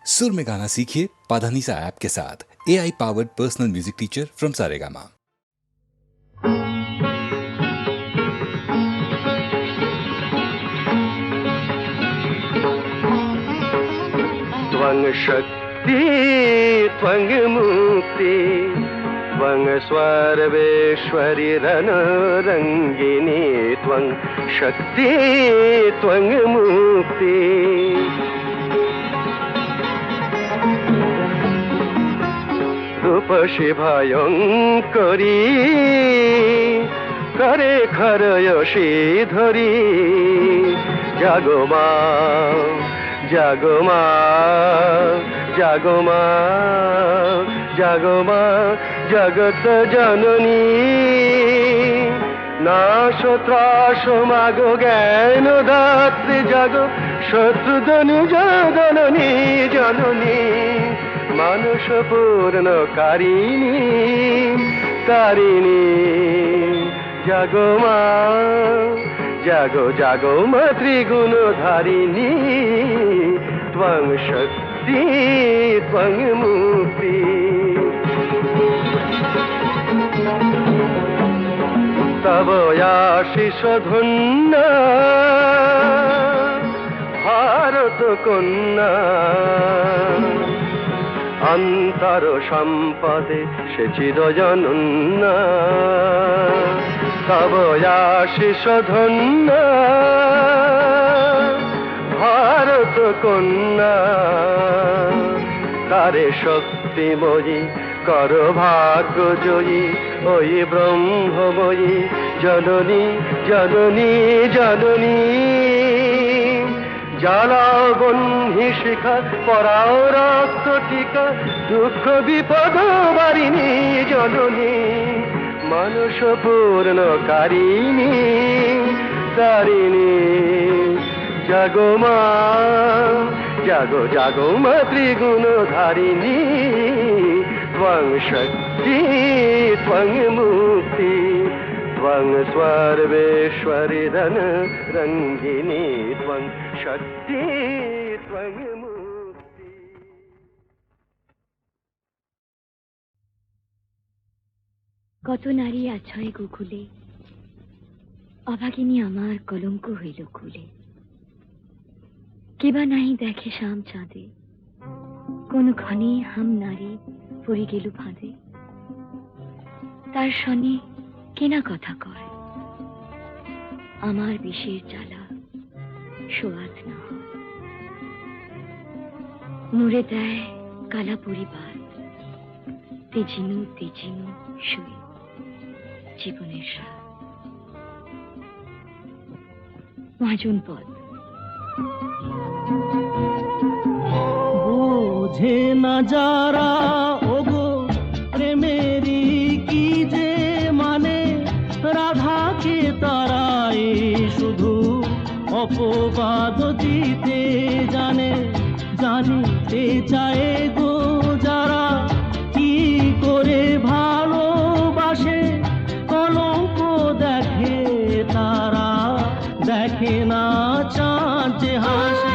सुर में गाना सीखिए पाधानीसा ऐप के साथ। AI powered personal music teacher from Saregama. त्वं शक्ति त्वं मुक्ति त्वं सर्वेश्वरी रणरंगिनी त्वं शक्ति त्वं मुक्ति रूपसी भयंकरी करे खरयसी धरी जागो मा जागो मा जागो मा जागो मा जगत जननी नाश त्रास मागो ज्ञान दात्री जागो शत्रुधनी जननी जननी मानुष पूर्ण कारिणी तारिणी जागो मा जागो जागो मा त्रिगुण धारिणी त्वं शक्ति त्वं मुक्ति तव आशीष धन्य भारत कन्या अंतर सम्पदे से चिरजनन्या तव आशीष धन्य भारत कन्या तारे शक्तिमयी कर भाग्य जयी ओई ब्रह्ममयी जननी जननी जननी জ্বালাও বন্ধি শিখা পরাও রক্ত টিকা দুঃখ বিপদ বারিণী জননী মানুষ পূর্ণ কারিণী তারিণী জাগো মা জাগো জাগো মা ত্রিগুণ ধারিণী ত্বং শক্তি ত্বং মুক্তি त्वं सर्वेश्वरी रणरंगिनी त्वं शक्ति त्वं मुक्ति। কত নারী আছয় গোকুলে অভাগিনী আমার কলঙ্ক হইল খুলে কেবা নাই দেখে শাম চাঁদে কোন ক্ষণে হাম নারী পড়ে গেল ফাঁদে তার শনে কেনা কথা কয় আমার বিষের জ্বালা সোয়াদ না হয় মুড়ে দেয় কালা পরিবার তেজিনু তেজিনু শুয়ে জীবনের সার মহাজন পদ বোঝে না যারা ওগো প্রেমেরি কি যে মানে রাধাকে তারাই শুধু অপবাদ দিতে জানে জানিতে চায় গো যারা কি করে ভালোবাসে কলঙ্ক দেখে তারা দেখে না চাঁদ যে হাসে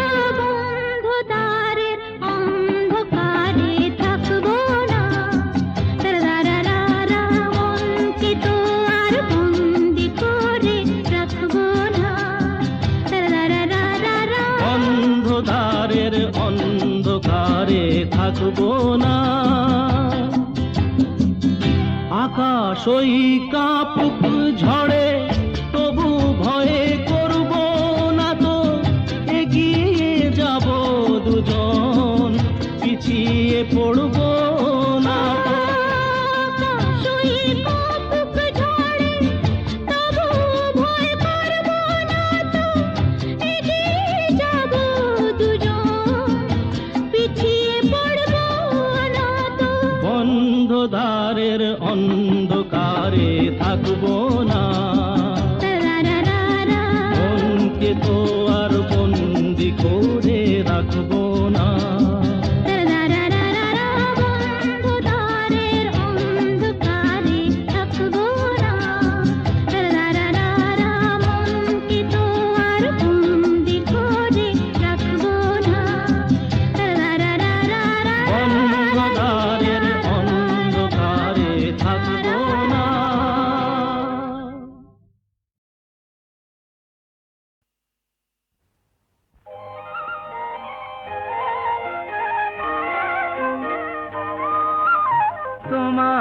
অন্ধকারে থাকবো না আকাশ ওই কাপুক ঝড়ে তবু ভয়ে করব না তো এগিয়ে যাব দুজন পিছিয়ে পড়ব না দ্বারের অন্ধকারে থাকবো না মনকে তো আর বন্দি করে রাখবো না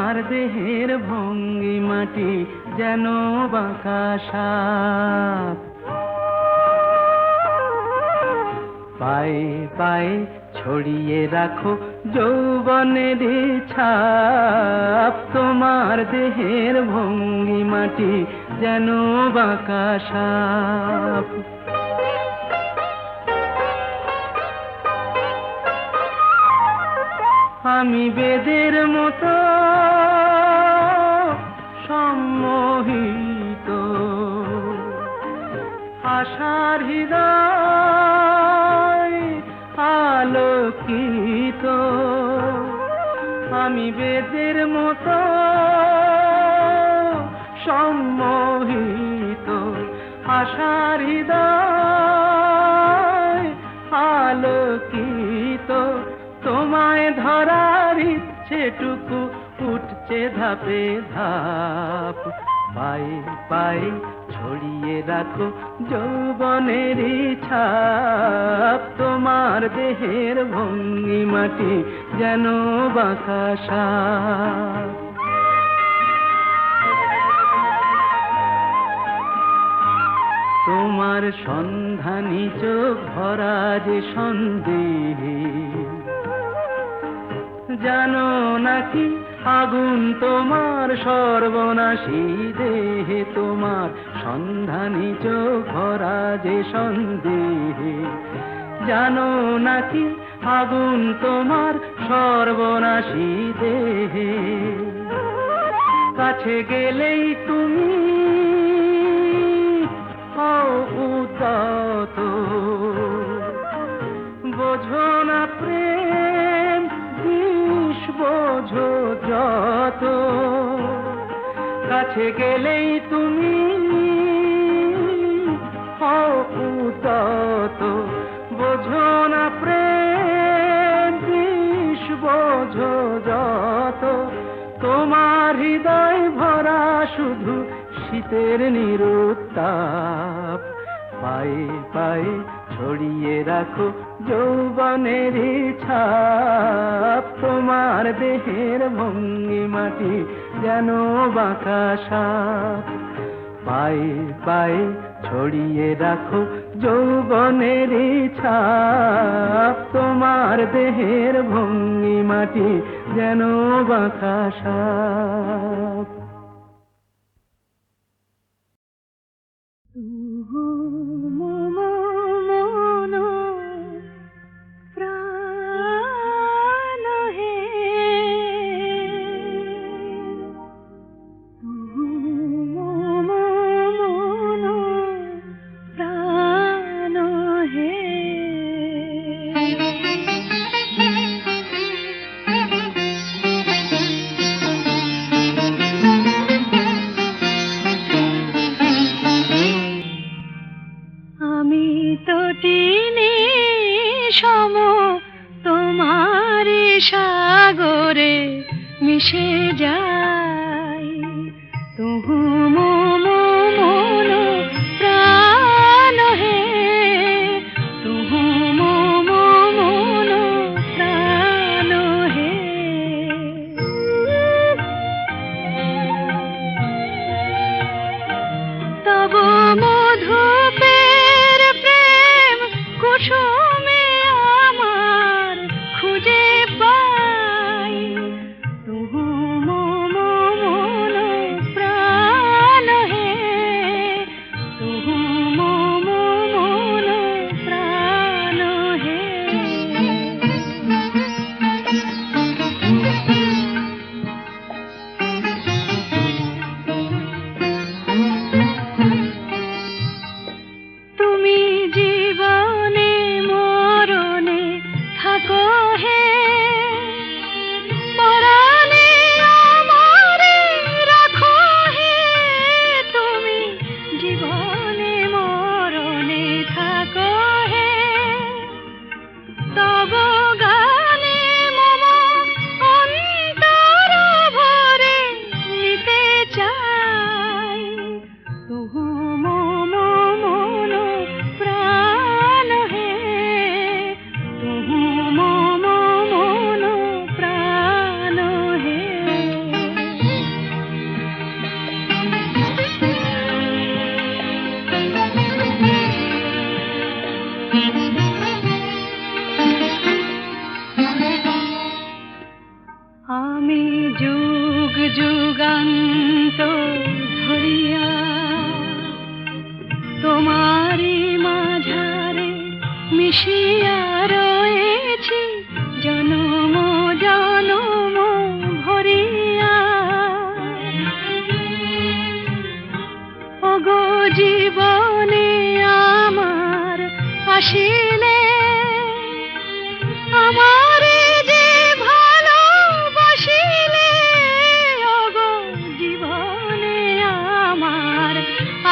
তোমার দেহের ভঙ্গিমাটি যেন বাঁকা সাপ। পায়ে পায়ে ছড়িয়ে রাখো যৌবনের ছাপ, তোমার দেহের ভঙ্গিমাটি যেন বাঁকা সাপ। আমি বেদের মতো সম্মোহিত, আশার হৃদয় আলোকিত। আমি বেদের মতো সম্মোহিত, আশার হৃদয় আলোকিত। তোমায় ধরার ইচ্ছেটুকু উঠছে ধাপে ধাপ। পায়ে পায়ে ছড়িয়ে রাখো যৌবনের ছাপ, তোমার দেহের ভঙ্গিমাটি যেন বাঁকা সাপ। তোমার সন্ধানী চোখ ভরা যে সন্দেহে, জানো নাকি আগুন তোমার সর্বনাশী দেহে। তোমার সন্ধানী চোখ ভরা যে সন্দেহে, জানো নাকি আগুন তোমার সর্বনাশী দেহে। কাছে গেলেই তুমি উদাত, বোঝো না প্রেম বিষ বোঝো যত। কাছে গেলেই তুমি উদাত, বোঝো না প্রেম বিষ বোঝো যত। তোমার হৃদয় ভরা শুধু শীতের নিরুত্তাপ। পায়ে পায়ে ছড়িয়ে রাখো যৌবনের ছাপ, তোমার দেহের ভঙ্গিমাটি যেন বাঁকা সাপ। পায়ে পায়ে ছড়িয়ে রাখো যৌবনের ছাপ, তোমার দেহের ভঙ্গিমাটি যেন বাঁকা সাপ। সাগরে মিশে যায় তুহু মন প্রাণ হে, তুহু মন প্রাণ হে। তব মধুপের প্রেম কুসুমে আমার খুঁজে পাই, তুহু মন প্রাণ হে, তুহু মন প্রাণ হে। তুমি জীবনে মরণে থাকো হে, পরাণে আমারে রাখো হে। তুমি জীবনে মরণে থাকো হে, তব গানে মম অন্তর ভরে নিতে চাই, তুহু মম প্রাণ হে, তুহু মম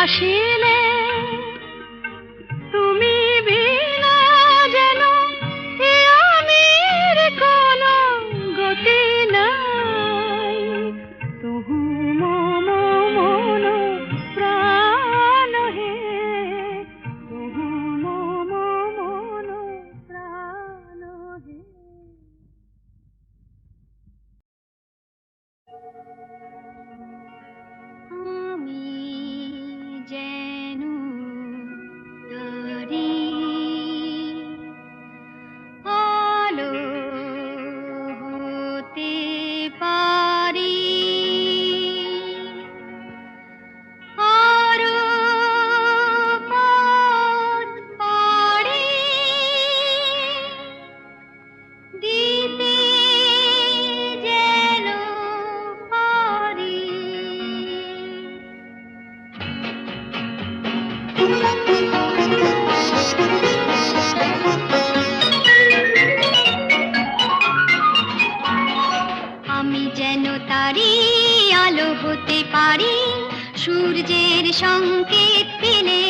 আসিলে তুমি বিনা যেন এ আমির কোনো গতি নাই। তুহু মম মন প্রাণ হে, তুহু মম মন প্রাণ হে। আমি যেন তারি আলো হতে পারি, আরো পথ পাড়ি দিতে যেন পারি। আমি যেন তারি আলো হতে পারি, সূর্যের সংকেত পেলে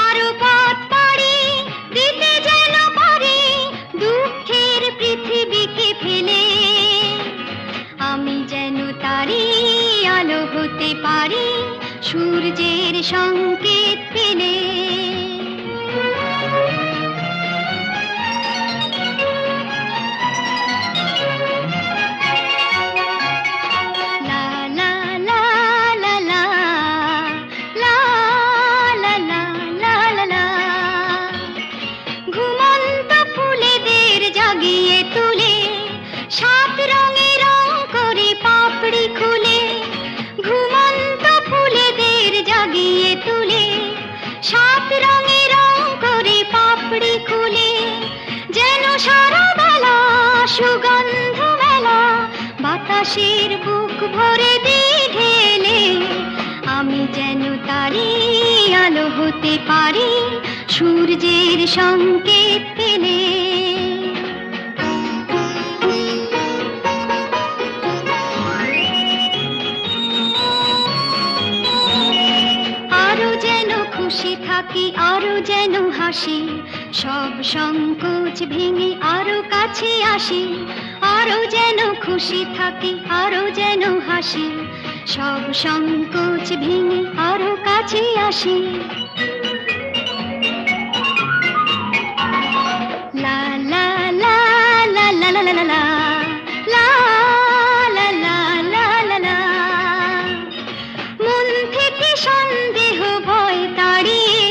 আরো পথ পাড়ি দিতে যেন পারি, দুঃখের পৃথিবীকে ফেলে। আমি যেন তারি আলো হতে পারি, সূর্যের সংকেত পেলে। লা লা লা লা লা, লা লা লা লা লা লা। ঘুমন্ত ফুলেদের জাগিয়ে তুলে, সাত রঙে রং করে পাপড়ি খুলে। ঘুমন্ত ফুলেদের জাগিয়ে তুলে, সাত রঙে রং করে পাপড়ি খুলে। যেন সারা বেলা সুগন্ধ মেলা, বাতাসের বুক ভরে দিয়ে ঢেলে। আমি যেন তারি আলো হতে পারি, সূর্যের সংকেত পেলে। আরো যেন খুশি থাকি, আরো যেন হাসি, সব সংকোচ ভেঙে আরো কাছে আসি। আরো যেন খুশি থাকি, আরো যেন হাসি, সব সংকোচ ভেঙে আরো কাছে আসি। লা লা লা লা লা লা লা লা, লা লা লা লা লা লা। মন থেকে সন্দেহ ভয় তাড়িয়ে,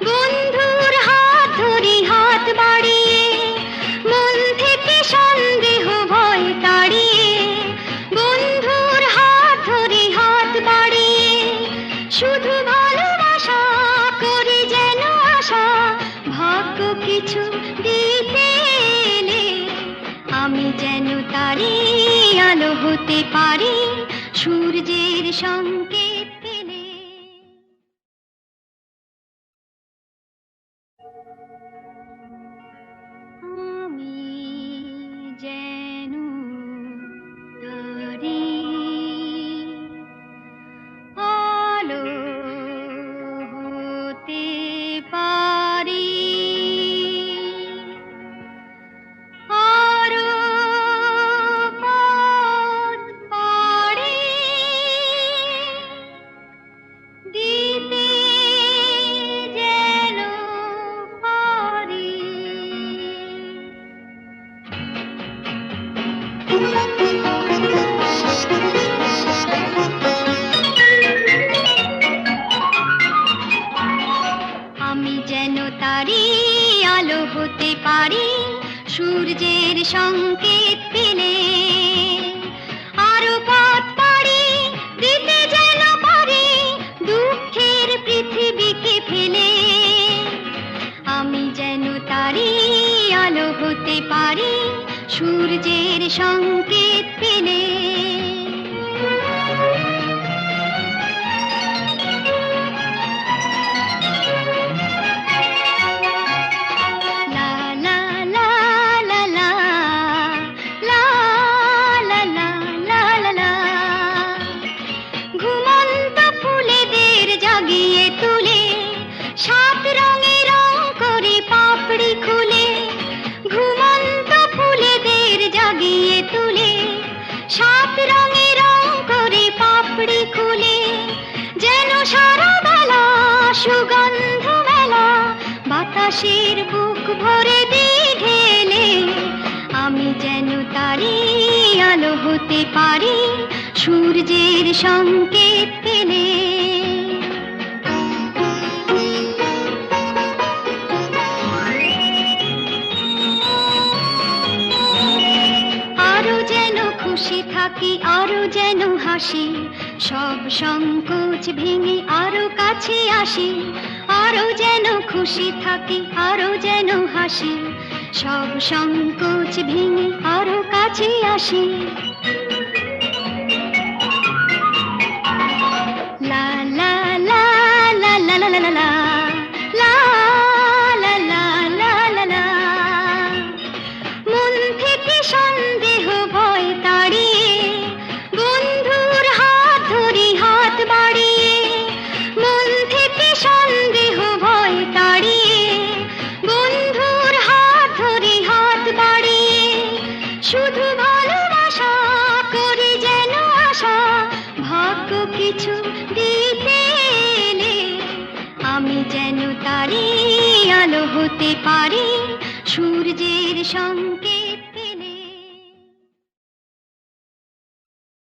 বন্ধুর হাত ধরি হাত বাড়িয়ে। মন থেকে সন্দেহ ভয় তাড়িয়ে, বন্ধুর হাত ধরি হাত বাড়িয়ে। শুধু ভালোবাসা করি যেন আশা, ভাগ্য কিছু দিতে এলে। আমি যেন তারি আলো হতে পারি, সূর্যের সংকেত পেলে। আমি যেন তারি আলো হতে পারি, আরো পথ পাড়ি দিতে যেন পারি। আমি যেন তারি আলো হতে পারি, সূর্যের সংকেত পেলে। আরো পথ পাড়ি দিতে যেন পারি, দুঃখের পৃথিবীকে ফেলে। আমি যেন তারি আলো হতে পারি, সূর্যের সংকেত পেলে। লা লা লা লা লা, লা লা লা লা লা লা। ঘুমন্ত ফুলেদের সুগন্ধ মেলা বাতাসের বুক ভরে দিয়ে ঢেলে আমি যেন তারি আলো হতে পারি সূর্যের সংকেত পেলে আরো যেন খুশি থাকি আরো যেন হাসি সব সংকোচ ভেঙে আরো কাছে আসি আরো যেন খুশি থাকি আরো যেন হাসি সব সংকোচ ভেঙে আরো কাছে আসি লা লা লা লা লা লা লা লা লা লা লা লা লা লা লা মন থেকে সন্দেহ ভয় তাড়িয়ে বন্ধুর হাত ধরি হাত বাড়িয়ে মন থেকে সন্দেহ ভয় তাড়িয়ে বন্ধুর হাত ধরি হাত বাড়িয়ে শুধু ভালোবাসা করি যেন আশা ভাগ্য কিছু দিতে এলে আমি যেন তারি আলো হতে পারি সূর্যের সংকেত